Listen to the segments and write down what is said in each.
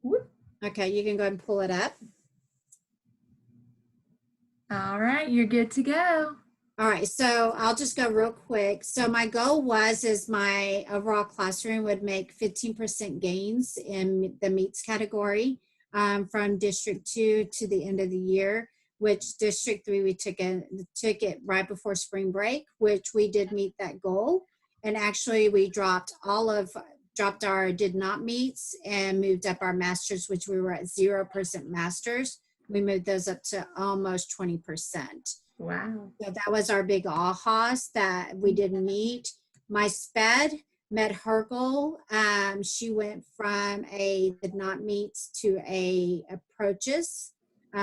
Whoop. Okay, you can go ahead and pull it up. All right, you're good to go. All right, so I'll just go real quick. So my goal is my overall classroom would make 15% gains in the meets category from District 2 to the end of the year, which District 3, we took it right before spring break, which we did meet that goal. And actually we dropped our did not meets and moved up our masters, which we were at 0% masters. We moved those up to almost 20%. Wow. So that was our big ahas that we didn't meet. My sped met her goal. She went from a did not meet to a approaches,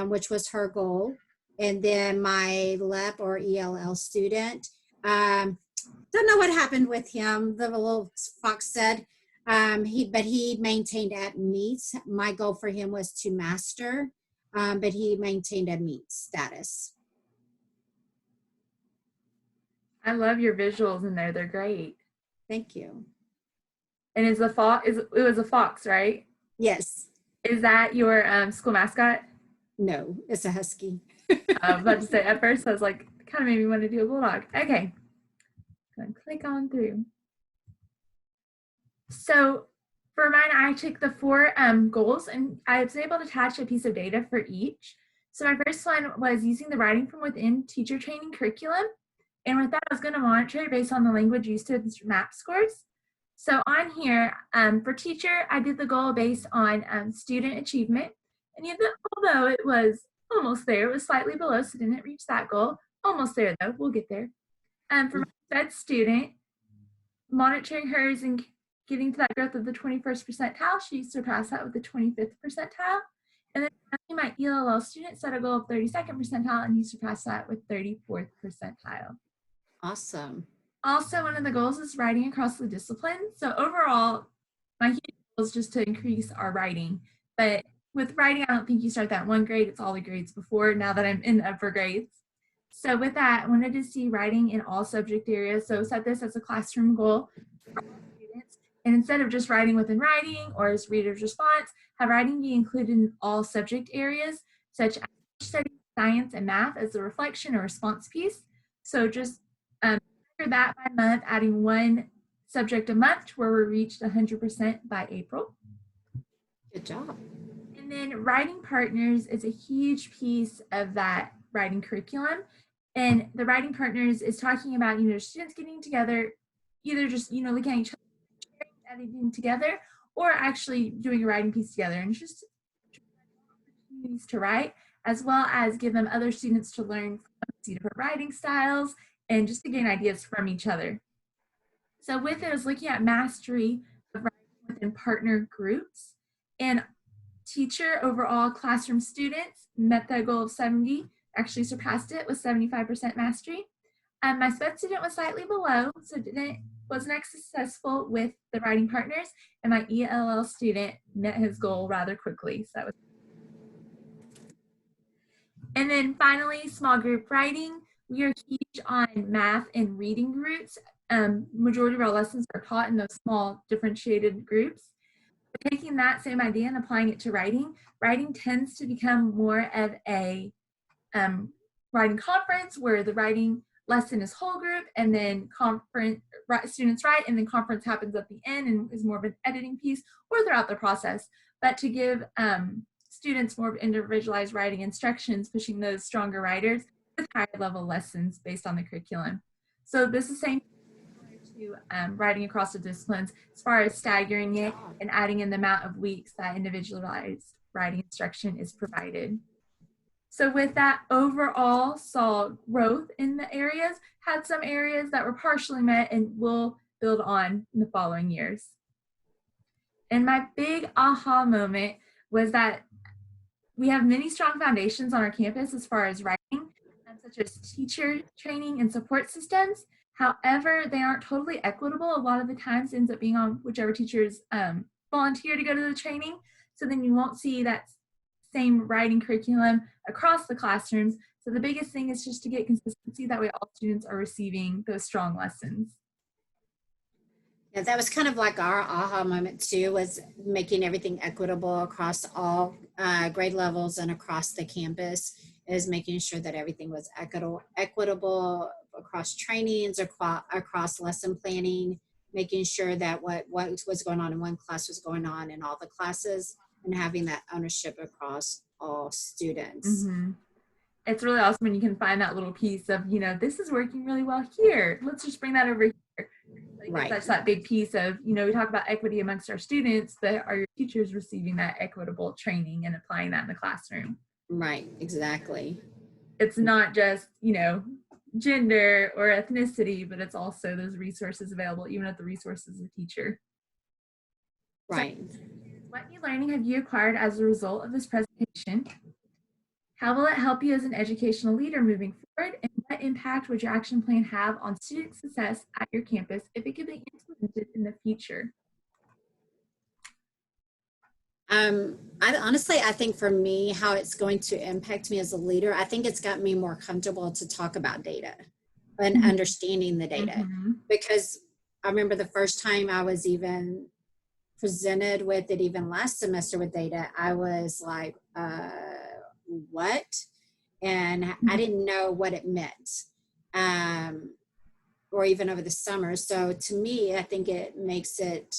which was her goal. And then my LEP or ELL student, don't know what happened with him. The little fox said, he maintained at meets. My goal for him was to master, but he maintained a meet status. I love your visuals in there. They're great. Thank you. And it was a fox, right? Yes. Is that your school mascot? No, it's a husky. I was about to say, at first I was like, kind of made me want to do a bulldog. Okay. Go and click on through. So for mine, I took the 4 goals and I was able to attach a piece of data for each. So my first one was using the writing from within teacher training curriculum. And with that, I was going to monitor it based on the language used to MAP scores. So on here, for teacher, I did the goal based on student achievement. And although it was almost there, it was slightly below, so didn't reach that goal. Almost there, though. We'll get there. For my SPED student, monitoring hers and getting to that growth of the 21st percentile, she surpassed that with the 25th percentile. And then my ELL student set a goal of 32nd percentile, and he surpassed that with 34th percentile. Awesome. Also, one of the goals is writing across the disciplines. So overall, my huge goal is just to increase our writing. But with writing, I don't think you start that 1 grade. It's all the grades before, now that I'm in upper grades. So with that, I wanted to see writing in all subject areas. So set this as a classroom goal for all students. And instead of just writing within writing or as reader's response, have writing be included in all subject areas, such as study, science, and math as a reflection or response piece. So just that by month, adding 1 subject a month to where we reached 100% by April. Good job. And then writing partners is a huge piece of that writing curriculum. And the writing partners is talking about, students getting together, either just, looking at each other, editing together, or actually doing a writing piece together. And just opportunities to write, as well as give them other students to learn from different writing styles and just to gain ideas from each other. So with it, I was looking at mastery of writing within partner groups, and teacher overall classroom students met the goal of 70, actually surpassed it with 75% mastery. My SPED student was slightly below, so wasn't as successful with the writing partners, and my ELL student met his goal rather quickly. So that was. And then finally, small group writing. We are huge on math and reading groups. Majority of our lessons are taught in those small differentiated groups. But taking that same idea and applying it to writing, writing tends to become more of a writing conference where the writing lesson is whole group and then students write and then conference happens at the end and is more of an editing piece or throughout the process. But to give students more of individualized writing instructions, pushing those stronger writers with higher level lessons based on the curriculum. So this is the same to writing across the disciplines as far as staggering it and adding in the amount of weeks that individualized writing instruction is provided. So with that, overall saw growth in the areas, had some areas that were partially met and will build on in the following years. And my big aha moment was that we have many strong foundations on our campus as far as writing, such as teacher training and support systems. However, they aren't totally equitable. A lot of the times it ends up being on whichever teachers volunteer to go to the training. So then you won't see that same writing curriculum across the classrooms. So the biggest thing is just to get consistency. That way all students are receiving those strong lessons. Yeah, that was kind of like our aha moment too, was making everything equitable across all grade levels and across the campus, is making sure that everything was equitable across trainings, across lesson planning, making sure that what was going on in one class was going on in all the classes, and having that ownership across all students. Mm-hmm. It's really awesome when you can find that little piece of, this is working really well here. Let's just bring that over here. Like it's Right, such that big piece of, we talk about equity amongst our students, but are your teachers receiving that equitable training and applying that in the classroom? right, exactly. It's not just, gender or ethnicity, but it's also those resources available, even at the resources of the teacher. So, Right. what new learning have you acquired as a result of this presentation? How will it help you as an educational leader moving forward? And what impact would your action plan have on student success at your campus if it could be implemented in the future? I think for me, how it's going to impact me as a leader, I think it's got me more comfortable to talk about data and understanding the data. Mm-hmm. Because I remember the first time I was even presented with it, even last semester with data, I was like, what? And I didn't know what it meant. Or even over the summer. So to me, I think it makes it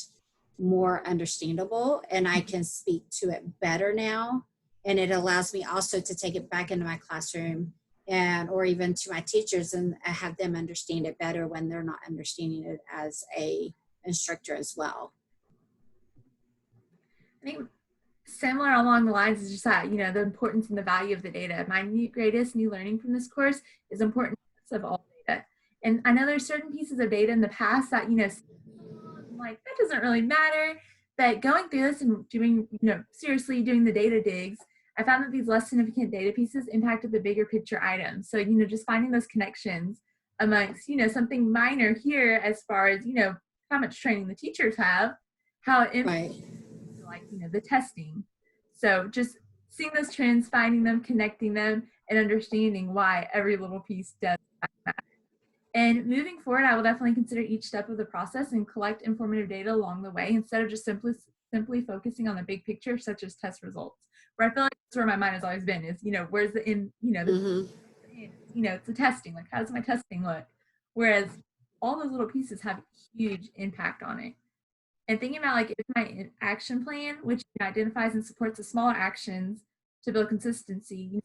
more understandable, and I can speak to it better now. And it allows me also to take it back into my classroom and or even to my teachers and have them understand it better when they're not understanding it as a instructor as well. I think similar along the lines is just that, the importance and the value of the data. My greatest new learning from this course is importance of all data. And I know there's certain pieces of data in the past that, I'm like, that doesn't really matter. But going through this and doing, seriously doing the data digs, I found that these less significant data pieces impacted the bigger picture items. So, just finding those connections amongst, something minor here as far as, how much training the teachers have, how it impacts Right. like, the testing. So just seeing those trends, finding them, connecting them, and understanding why every little piece does matter. And moving forward, I will definitely consider each step of the process and collect informative data along the way instead of just simply focusing on the big picture, such as test results. Where I feel like that's where my mind has always been is, where's the in, it's the testing. Like, how does my testing look? Whereas all those little pieces have huge impact on it. And thinking about like if my action plan, which identifies and supports the smaller actions to build consistency,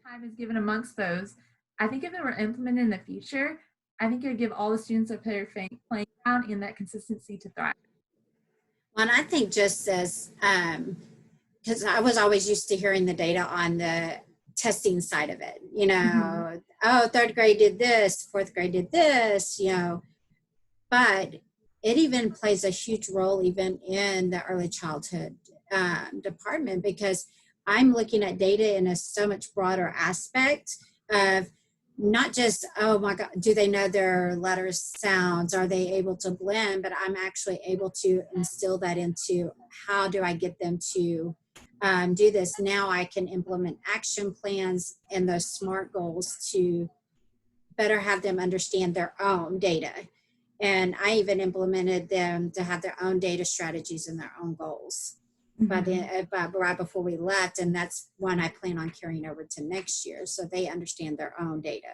time is given amongst those. I think if it were implemented in the future, I think it would give all the students a fair playing ground and that consistency to thrive. Well, and I think just as, because I was always used to hearing the data on the testing side of it, oh, third grade did this, fourth grade did this, but it even plays a huge role even in the early childhood department, because I'm looking at data in a so much broader aspect of not just, oh my God, do they know their letters, sounds? Are they able to blend? But I'm actually able to instill that into how do I get them to do this? Now I can implement action plans and those SMART goals to better have them understand their own data. And I even implemented them to have their own data strategies and their own goals but right before we left. And that's one I plan on carrying over to next year, so they understand their own data.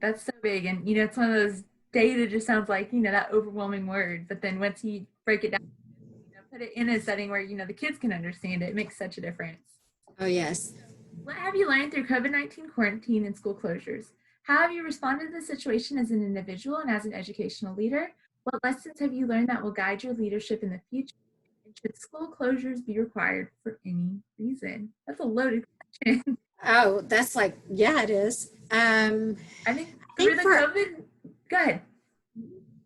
That's so big. And, it's one of those data just sounds like, that overwhelming word. But then once you break it down, put it in a setting where, the kids can understand it, it makes such a difference. Oh, yes. What have you learned through COVID-19 quarantine and school closures? How have you responded to the situation as an individual and as an educational leader? What lessons have you learned that will guide your leadership in the future? And should school closures be required for any reason? That's a loaded question. Oh, that's like, yeah, it is. I think I through think the for, COVID, go ahead.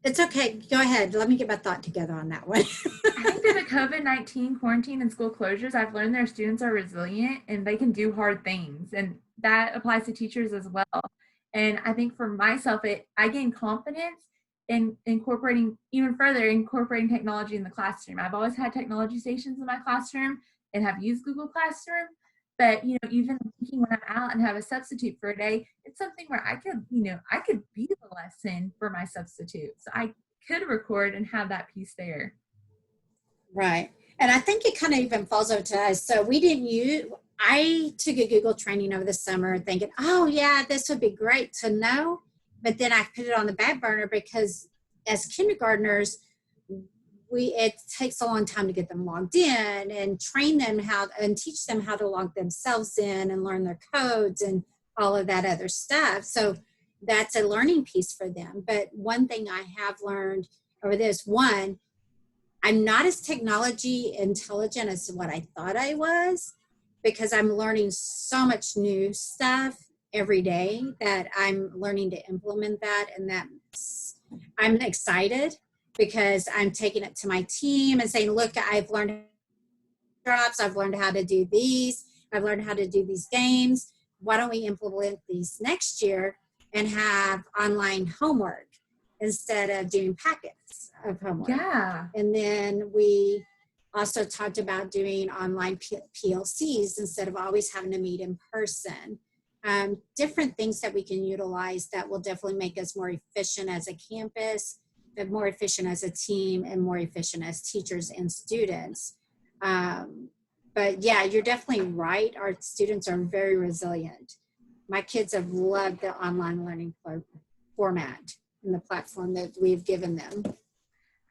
it's okay. Go ahead. Let me get my thought together on that one. I think through the COVID-19 quarantine and school closures, I've learned their students are resilient and they can do hard things. And that applies to teachers as well. And I think for myself, I gained confidence in incorporating technology in the classroom. I've always had technology stations in my classroom and have used Google Classroom. But even thinking when I'm out and have a substitute for a day, it's something where I could be the lesson for my substitute. So I could record and have that piece there. Right. And I think it kind of even falls over to us. So I took a Google training over the summer thinking, oh yeah, this would be great to know. But then I put it on the back burner because as kindergartners, it takes a long time to get them logged in and train them and teach them how to log themselves in and learn their codes and all of that other stuff. So that's a learning piece for them. But one thing I have learned over this, one, I'm not as technology intelligent as what I thought I was, because I'm learning so much new stuff every day that I'm learning to implement that. And I'm excited because I'm taking it to my team and saying, look, I've learned drops, I've learned how to do these, I've learned how to do these games. Why don't we implement these next year and have online homework instead of doing packets of homework? Yeah. And then we also talked about doing online PLCs instead of always having to meet in person. Different things that we can utilize that will definitely make us more efficient as a campus, but more efficient as a team, and more efficient as teachers and students. But yeah, you're definitely right. Our students are very resilient. My kids have loved the online learning format and the platform that we've given them.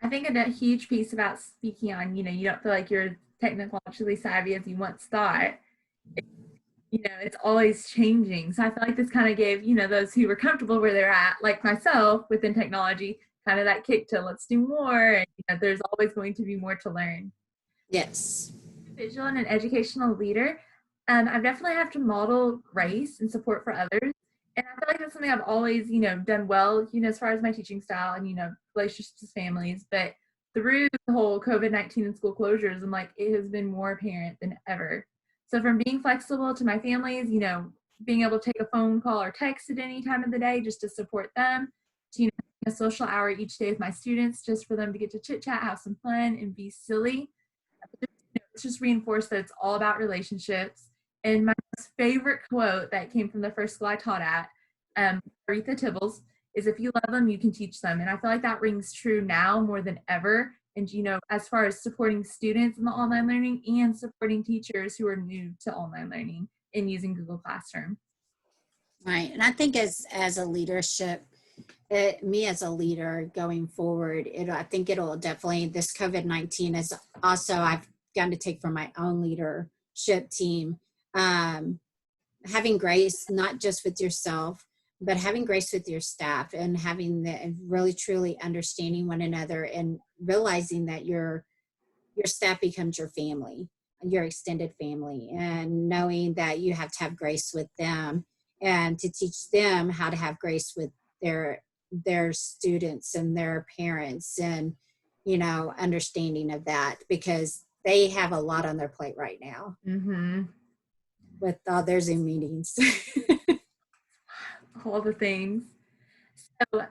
I think a huge piece about speaking on, you don't feel like you're technologically savvy as you once thought. It's always changing. So I feel like this kind of gave, those who were comfortable where they're at, like myself within technology, kind of that kick to let's do more. And, there's always going to be more to learn. Yes. Visual and an educational leader, I definitely have to model grace and support for others. And I feel like that's something I've always, done well, as far as my teaching style and, relationships with families. But through the whole COVID-19 and school closures, I'm like, it has been more apparent than ever. So from being flexible to my families, being able to take a phone call or text at any time of the day just to support them, to, a social hour each day with my students just for them to get to chit chat, have some fun, and be silly. It's just reinforced that it's all about relationships. And my most favorite quote that came from the first school I taught at, Aretha Tibbles, is if you love them, you can teach them. And I feel like that rings true now more than ever. And, as far as supporting students in the online learning and supporting teachers who are new to online learning and using Google Classroom. Right. And I think as a leadership, me as a leader going forward, I think it'll definitely, this COVID-19 is also, I've gotten to take from my own leadership team, having grace, not just with yourself, but having grace with your staff and having really truly understanding one another and realizing that your staff becomes your family, your extended family, and knowing that you have to have grace with them and to teach them how to have grace with their students and their parents, and understanding of that, because they have a lot on their plate right now with all their Zoom meetings. All the things. So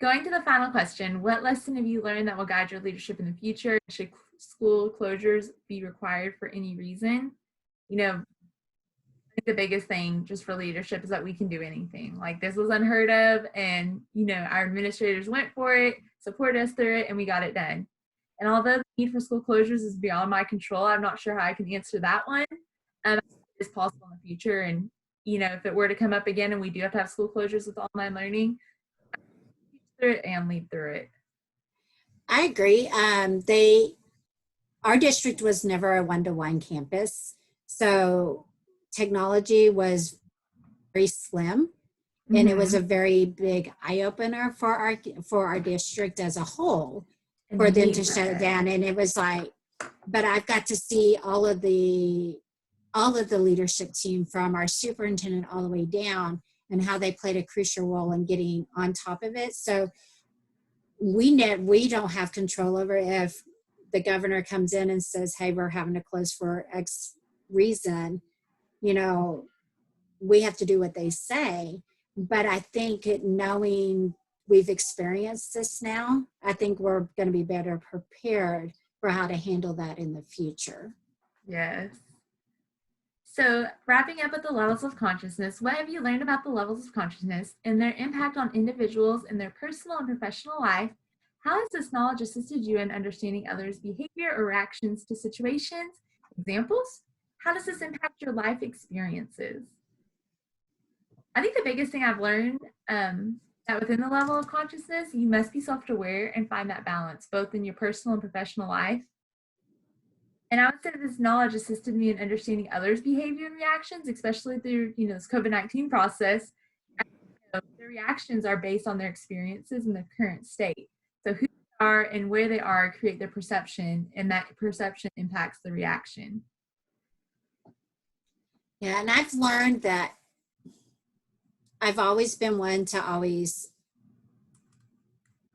going to the final question, what lesson have you learned that will guide your leadership in the future? Should school closures be required for any reason? I think the biggest thing just for leadership is that we can do anything. Like, this was unheard of, and our administrators went for it, supported us through it, and we got it done. And although the need for school closures is beyond my control, I'm not sure how I can answer that one. It's possible in the future, and if it were to come up again and we do have to have school closures with online learning, I can teach through it and lead through it. I agree. Our district was never a one-to-one campus, so technology was very slim, and it was a very big eye-opener for our district as a whole, for them to shut it down. And it was like, but I've got to see all of the leadership team, from our superintendent all the way down, and how they played a crucial role in getting on top of it. So we don't have control over if the governor comes in and says, hey, we're having to close for X reason. We have to do what they say. But I think knowing we've experienced this now, I think we're going to be better prepared for how to handle that in the future. Yes. So wrapping up with the levels of consciousness, what have you learned about the levels of consciousness and their impact on individuals in their personal and professional life? How has this knowledge assisted you in understanding others' behavior or reactions to situations? Examples? How does this impact your life experiences? I think the biggest thing I've learned that within the level of consciousness, you must be self-aware and find that balance, both in your personal and professional life. And I would say this knowledge assisted me in understanding others' behavior and reactions, especially through, this COVID-19 process. Their reactions are based on their experiences and their current state. So who they are and where they are create their perception, and that perception impacts the reaction. Yeah, and I've learned that I've always been one to always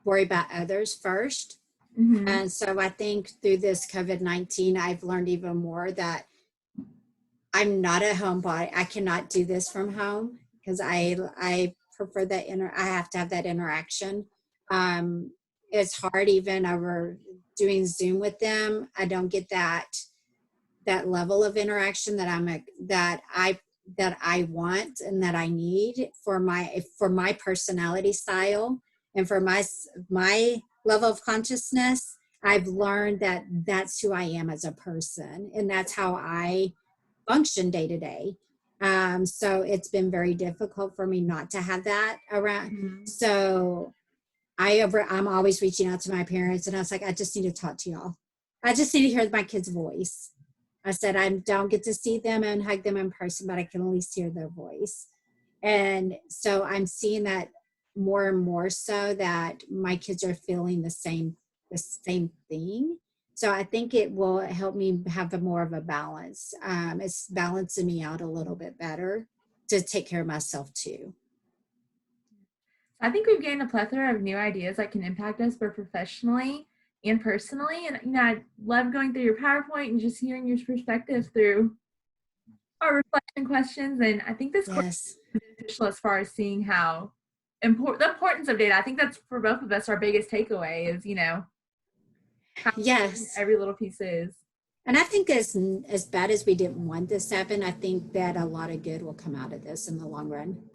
worry about others first. Mm-hmm. And so I think through this COVID-19, I've learned even more that I'm not a homebody. I cannot do this from home because I prefer that I have to have that interaction. It's hard even over doing Zoom with them. I don't get that level of interaction that I want and that I need for my personality style and for my level of consciousness. I've learned that that's who I am as a person, and that's how I function day to day. So it's been very difficult for me not to have that around. Mm-hmm. So I'm always reaching out to my parents, and I was like, I just need to talk to y'all. I just need to hear my kid's voice. I said, I don't get to see them and hug them in person, but I can at least hear their voice. And so I'm seeing that more and more so that my kids are feeling the same thing. So I think it will help me have more of a balance. It's balancing me out a little bit better to take care of myself too. I think we've gained a plethora of new ideas that can impact us both professionally and personally. And I love going through your PowerPoint and just hearing your perspective through our reflection questions. And I think this Yes. is beneficial as far as seeing how the importance of data. I think that's for both of us our biggest takeaway is, how Yes. every little piece is. And I think as bad as we didn't want this to happen, I think that a lot of good will come out of this in the long run.